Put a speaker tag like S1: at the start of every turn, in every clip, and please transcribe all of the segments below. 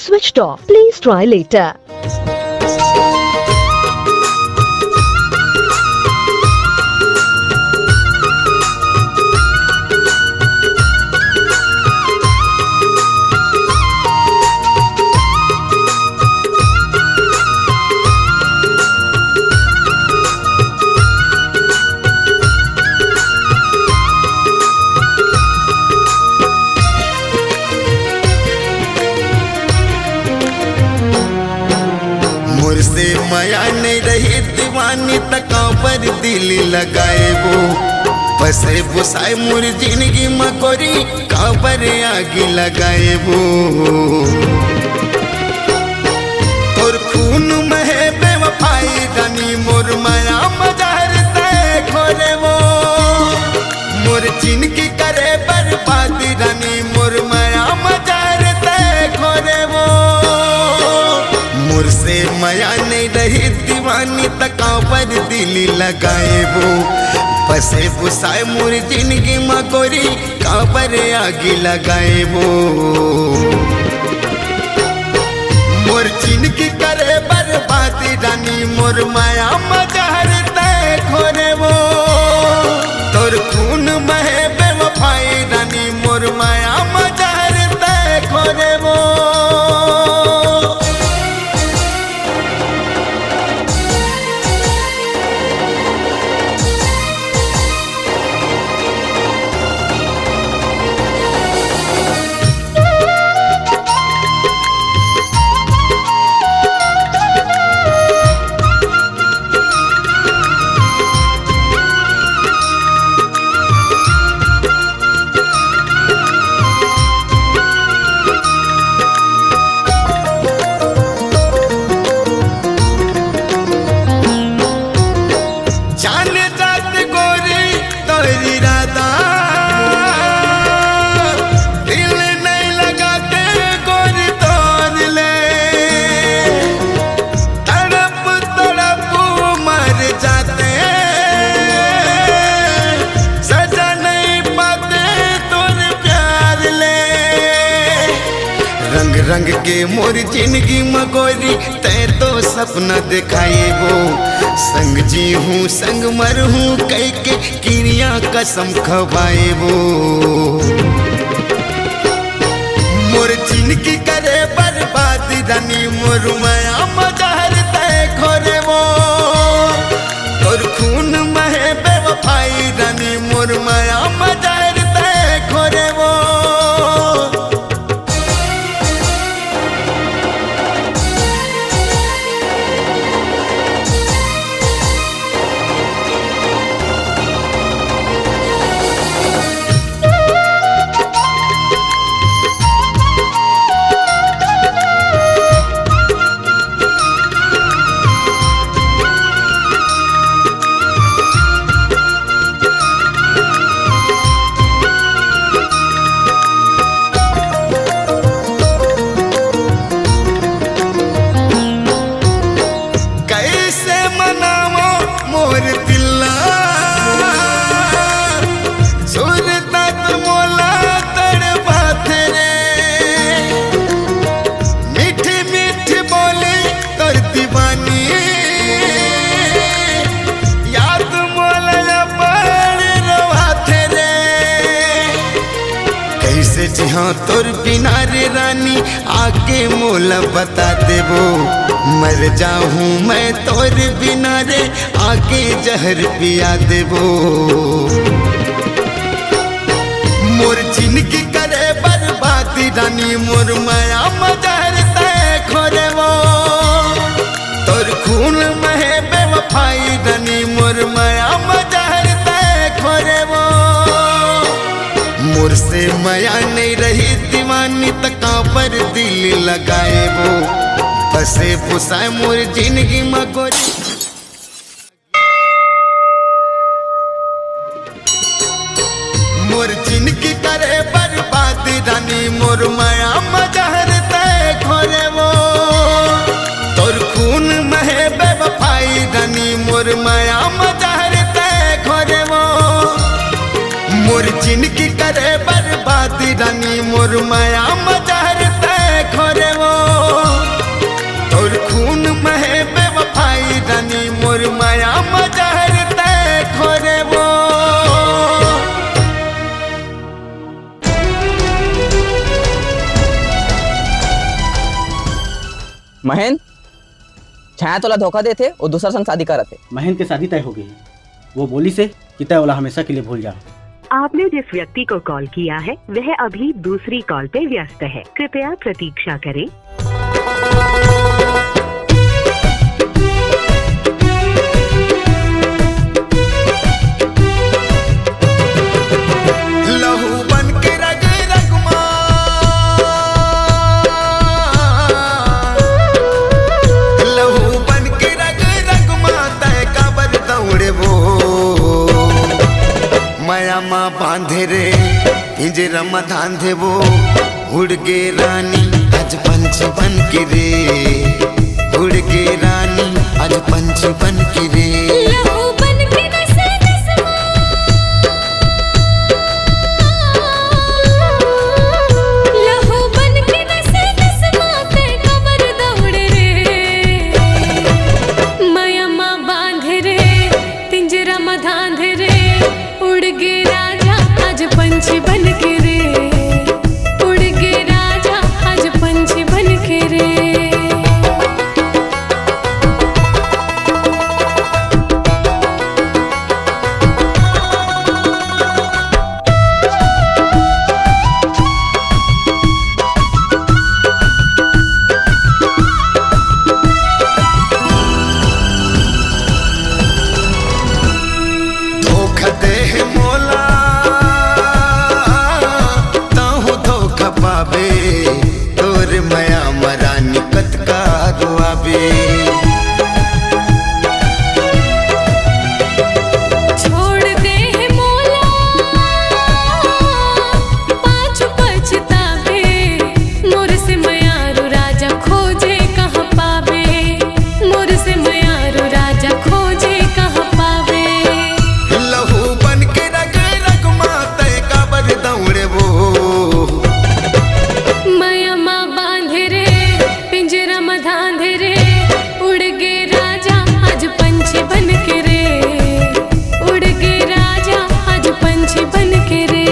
S1: switched off. Please try later.
S2: से माया नहीं रही दीवानी तका पर दिल लगाए वो बसे बुसाए मुर जिंदगी मकोरी काबर आगे लगाए वो और खून में बेवफाई रानी मोर माया मजार तय खोरे वो मोर जिंदगी करे बर्बाद रानी मोर माया मजार तय खोरे वो मोर से माया नहीं रही दीवानी तका पर दिल लगाए वो बसे बुसाए मोर जिंदगी मकोरी काबर आगे लगाए वो मोर जिंदगी करे बर्बाद रानी मोर माया मजार तय खोरे वो तोर खून में बेवफाई रानी मोर माया मजार तय खोरे वो रंग के मोर जिंदगी मगोरी तय तो सपना दिखाए वो संग जी हूँ संग मर हूँ कह के क्रिया कसम खवाए वो मोर जिंदगी करे बर्बाद रानी मोर माया मजार तय खोरे वो और खून में बेवफाई रानी मोर माया मजार तय खोरे वो हाँ तोर बिना रे रानी आके मोला बता देबो मर जाऊं मैं तोर बिना रे आके जहर पिया देबो मोर जिंदगी करे बर्बाद रानी मोर माया मजार तय खोरे वो तोर खून में बेवफाई रानी मोर माया मजार तय खोरे वो मोर से माया नहीं रही दीवानी तका पर दिल लगाए वो बसे बुसाए मोर जिंदगी मगोरी मोर जिंदगी करे बर्बाद रानी मोर माया मजार तय खोरे वो तोर खून में बेवफाई रानी मोर माया मजार तय खोरे वो मोर जिंदगी करे बर्बाद रानी मोर माया मजार तय खोरे वो। मजहर तय खोरे वो।
S3: महेंद्र, छाया तोला धोखा देते और दूसरा संग शादी करते।
S4: महेंद्र की शादी तय हो गई है। वो बोली से कि तय वाला हमेशा के लिए भूल जाओ।
S5: आपने जिस व्यक्ति को कॉल किया है वह अभी दूसरी कॉल पे व्यस्त है, कृपया प्रतीक्षा करें।
S2: लहू बन के रग रगमा, लहू बन के रग रगमा तय कबर दौड़े वो। माया माँ बांधे रे पिंजरा में धांधे वो। उड़ गे रानी आज पंछी बन के रे, उड़ गे रानी आज पंछी बन के रे।
S6: लहू बन के नसे नसमा, लहू बन के नसे नसमा ते कबर दौड़े रे। माया माँ बांधे रे पिंजरा में धांधे रे। उड़ गे राजा आज पंछी बन के रे, उड़ गे राजा आज पंछी बन के रे।
S2: धोखा दे मोला ताहू धोखा पावे, तोर माया मरा निकट का रुआवे।
S6: छोड़ दे है मोला पाछू पछतावे। मोर से मयारू राजा खोजे कहाँ पावे, मोर से मयारू राजा खोजे कहाँ पावे।
S2: लहू बन के रग रगमा तय कबर दौड़े वो।
S6: माया माँ बांधे रे पिंजरा में धांधे रे। उड़ गे राजा आज पंछी बन के रे, उड़ गे राजा आज पंछी बन के रे।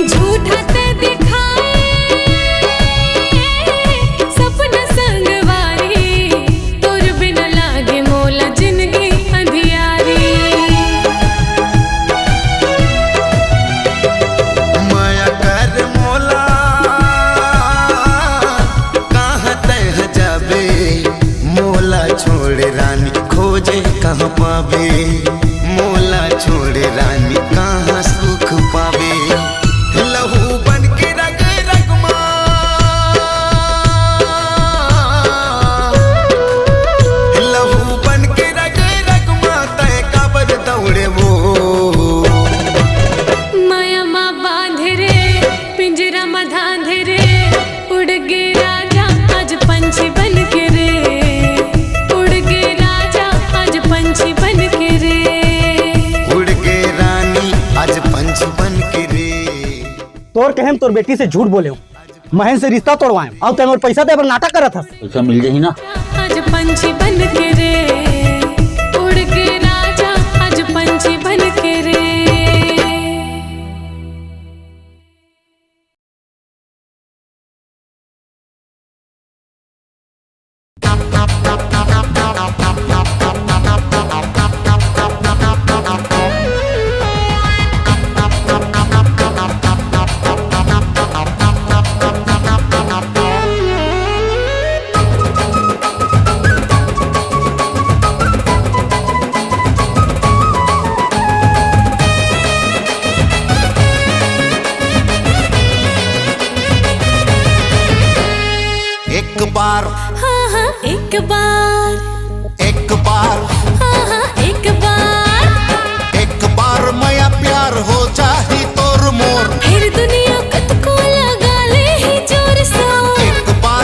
S6: झूठा ते दिखाए सपना संगवारी। तोर बिन लागे मोला जिंदगी अंधियारी।
S2: माया कर मोला कहाँ तय जाबे। मोला छोड़ रानी खोजे कहाँ पावे, मोला छोड़ रानी कहाँ सुख पावे। लहू बन के रग रगमा, लहू बन के रग रगमा तय कबर दौड़े वो।
S6: माया माँ बांधे रे पिंजरा में धांधे रे। उड़ गे राजा आज पंछी बन के रे, उड़ गे राजा आज पंछी बन के रे।
S2: उड़ के रानी आज पंछी बन के रे।
S4: तोर कहेम तोर बेटी से झूठ बोले हो, महेंद्र से रिश्ता तोड़वाए और तेरे और पैसा दे पर नाटक करत हस।
S7: पैसा मिल जाही ना।
S6: आज पंछी बन के रे, उड़ गे राजा आज पंछी बन के रे।
S2: बार,
S6: हाँ हाँ एक बार,
S2: एक बार,
S6: हाँ हाँ एक बार,
S2: एक बार माया प्यार हो जाही तोर मोर,
S6: फिर दुनिया कत को लगा ले ही जोर से।
S2: एक बार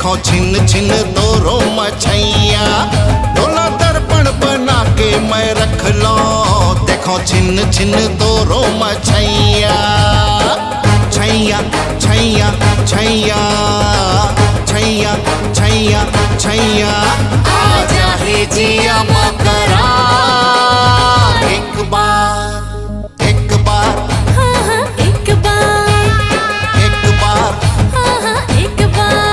S2: देखो छिन छिन तोरो मछैया डोला दर्पण बना के मैं रख लो देखो छिन छिन तोरो मछैया छैया छैया छैया छैया छैया छैया आजा हे जिया मकरा एक बार एक बार
S6: हाँ हाँ एक बार,
S2: एक बार
S6: हाँ हाँ एक बार।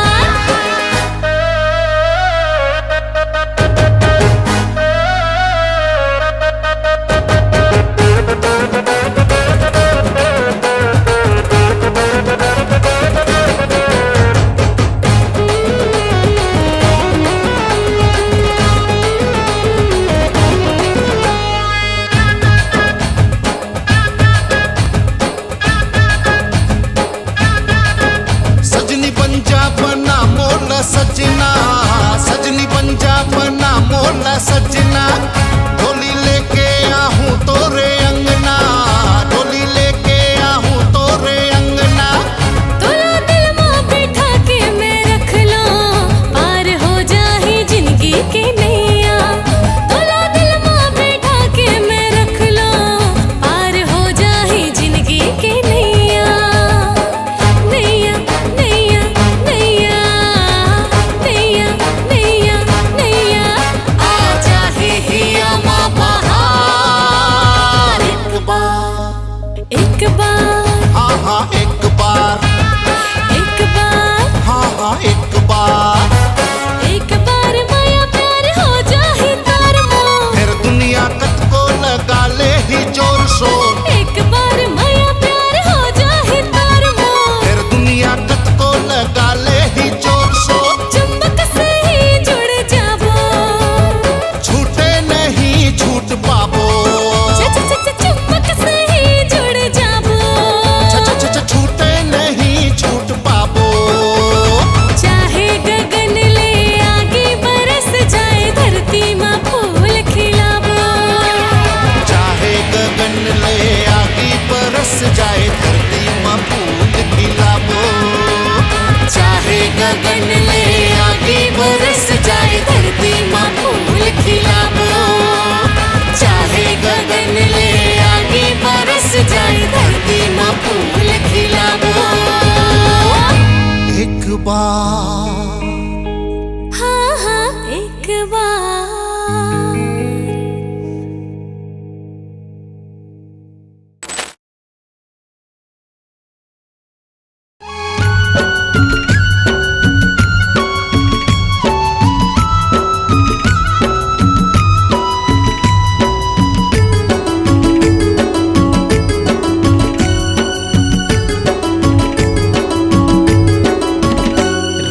S2: सजनी पंजा बना मोला सजना सजनी पंजा बना मोला सजना डोली लेके आहूं तोरे अंगना डोली लेके आहूं तोरे अंगना
S6: तोला दिल में बैठा के मैं रख लूं पार हो जाही जिंदगी के नैया तोला दिल में बैठा के मैं रख लूं पार हो जाही जिंदगी के नैया नैया नैया नैया नैया नैया नैया
S2: आजा हे हिया माँ बहार एक बार
S6: एक बार
S2: हाँ हाँ एक बार
S6: एक बार
S2: हाँ हाँ एक बार
S6: एक बार माया प्यार हो जाही तार मोर
S2: फिर दुनिया कत को लगा ले ही जोर शोर
S6: एक बार माया प्यार हो जाही तार मोर
S2: फिर दुनिया कत को लगा ले ही जोर शोर
S6: चुंबक से ही जुड़ जाबो
S2: छूटे नहीं छूट पाबो
S6: चुंबक से ही जुड़ जाबो
S2: छूटे नहीं छूट पाबो
S6: चाहे गगन ले आगे बरस जाए धरती माँ फूल खिलाबो
S2: चाहे गगन ले आगे बरस जाए धरती माँ फूल खिलाबो चाहे गगन ले आगे बरस जाए धरती माँ फूल खिलाबो चाहे गगन ले आगे बरस जाए धरती माँ फूल खिलाबो एक बार
S6: हाँ हाँ एक बार।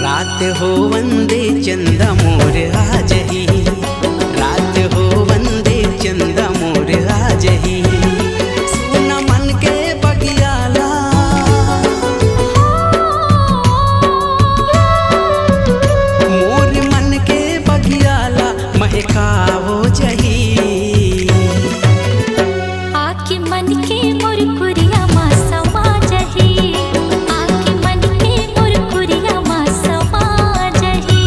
S7: रात हो वंदे चंदा मोर आज ही रात हो वंदे चंदा मोर आज ही सुना मन के बगियाला मोर मन के बगियाला महकावो जही
S6: आके मन के मुरकुरिया माँ समा जही आके मन के मुरकुरिया माँ समा जही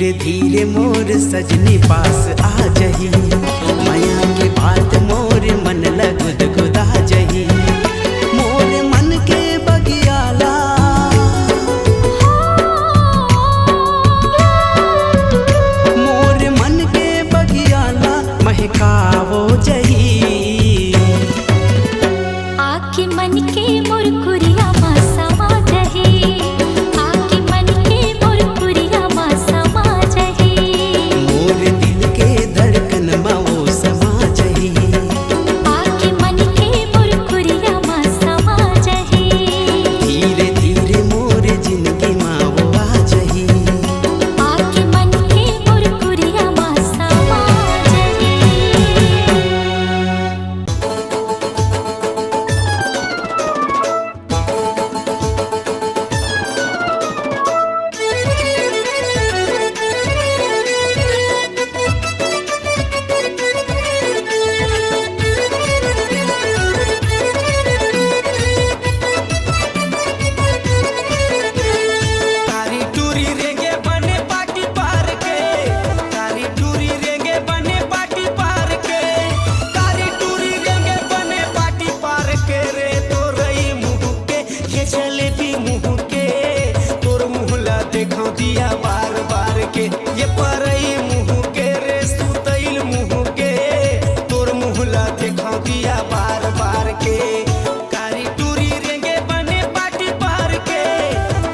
S7: धीरे धीरे मोर सजनी पास आ जही, माया के बात मोर मन लगुद गुदा जही, मोर मन के बगियाला मोर मन के बगियाला महकावो जही।
S6: आके मन के मुरकुरिया मासमा जहे, आके मन के मुरकुरिया मासमा जहे,
S7: मोर दिल के धड़कन वो समा जही,
S6: आके मन के मुरकुरिया मासमा जहे,
S7: धीरे धीरे मोर जिंदगी वो आ जही।
S6: आके मन के मुरकुरिया मासमा जहे।
S7: तारी टूरी रेंगे बने पाटी पार के, तारी टूरी रेंगे बने पाटी पार के, तारी टूरी रेंगे बने पाटी पार के रे, तो रही मुँह के ये जलेबी मुँह के, तोर मुँहला देखो दिया बार बार के, ये परई मुँह के रे सुतैल मुँह के, तोर मुँहला देखो दिया बार बार के। कारी टूरी रेंगे बने पाटी पार के,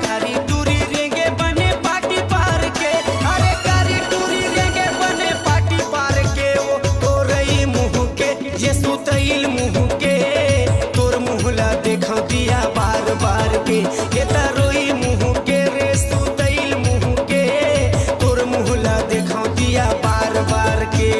S7: कारी टूरी रेंगे बने पाटी पार के, अरे कारी टूरी रेंगे बने पाटी पार के, वो तोरई मुँह के ये सुतैल मुँह के, तोर मुँहला देखो दिया बार बार के, ये तरोई मुँह के रे सुतैल मुँह के, तोर मुँहला देखो दिया बार बार के।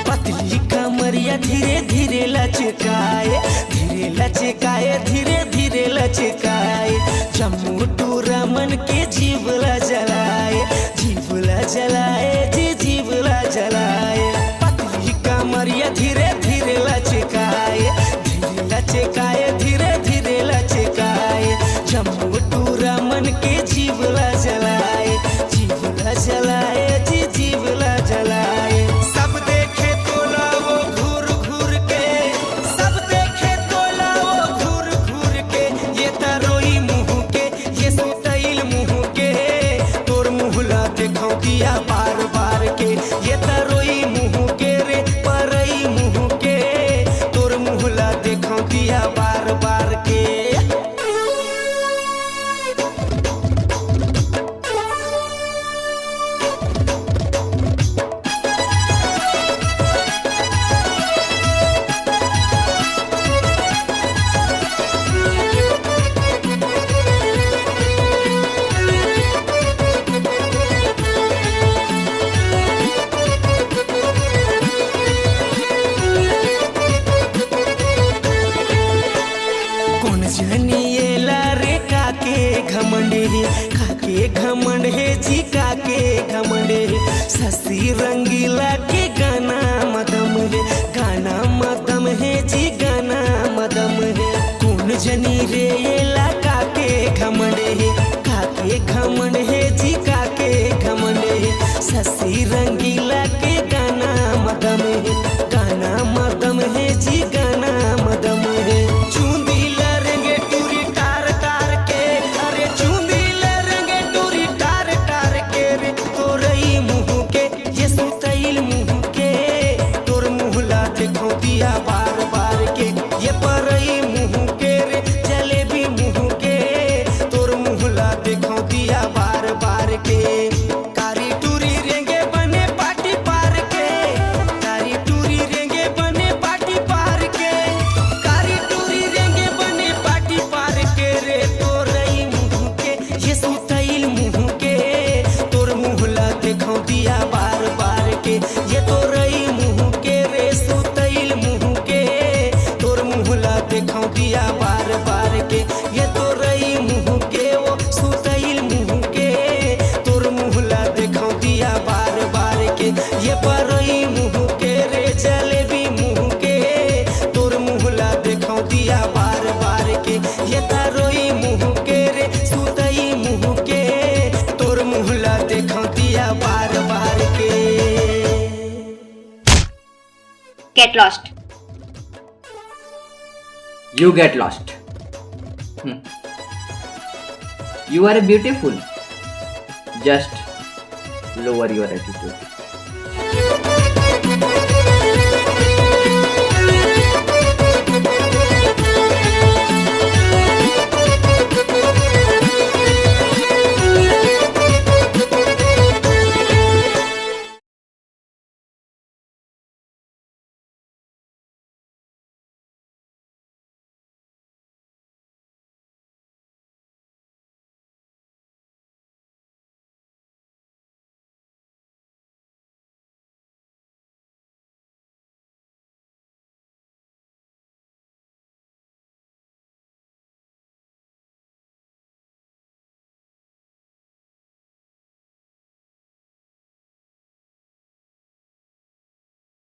S7: पतली कमरिया धीरे धीरे लचकाए, धीरे लचकाए, धीरे धीरे लचकाए, जम्मू टूरा मन के जीवला जलाए, जीवला जलाए, जी जीवला जलाए। पतली कमरिया धीरे धीरे लचकाए, धीरे लचकाए, धीरे धीरे लचकाए, जम्मू टूरा मन के जीवला जलाए, जीवला जलाए, जी जीवला जलाए। सब देखे तोला वो घूर घूर के, सब देखे तोला वो घूर घूर के, ये तरोई मुँह के ये सुतैल मुँह के, तोर मुँहला देखो दिया बार बार के, ये तरोई मुँह के रे परई मुँह के, तोर मुँहला देखो दिया बार बार के। कौन जनिएला रे काके घमंड है, काके घमंड है जी काके घमंड है, ससी रंगीला के गाना मदम है, गाना मदम है जी गाना मदम है। कौन जनी रे एला काके घमंड है, काके घमंड है जी काके घमंड है, ससी रंगीला के गाना मदम है, गाना मदम है जी गाना मदम है। चूंदी लरेंगे टूरी टार टार के, अरे चूंदी लरेंगे टूरी टार टार के रे, तोरई मुँह के ये सुतैल मुँह के, तोर मुँहला देखो दिया बार बार के, ये परई मुँह के रे जलेबी मुँह के, तोर मुँहला देखो दिया बार देखौ दिया बार बार के ये तो रही मुँह के रे सुतैल मुँह के तोर मुँहला देखौ दिया बार बार के ये तो रही मुँह के वो सुतैल मुँह के तोर मुँहला देखौ दिया बार बार के ये परई मुँह के रे जलेबी मुँह के तोर मुँहला देखौ दिया बार बार के ये तारोई मुँह के रे सुतई मुँह के तोर मुँहला देखौ दिया बार बार के
S8: Get lost.
S9: You get lost. You are beautiful. Just lower your attitude.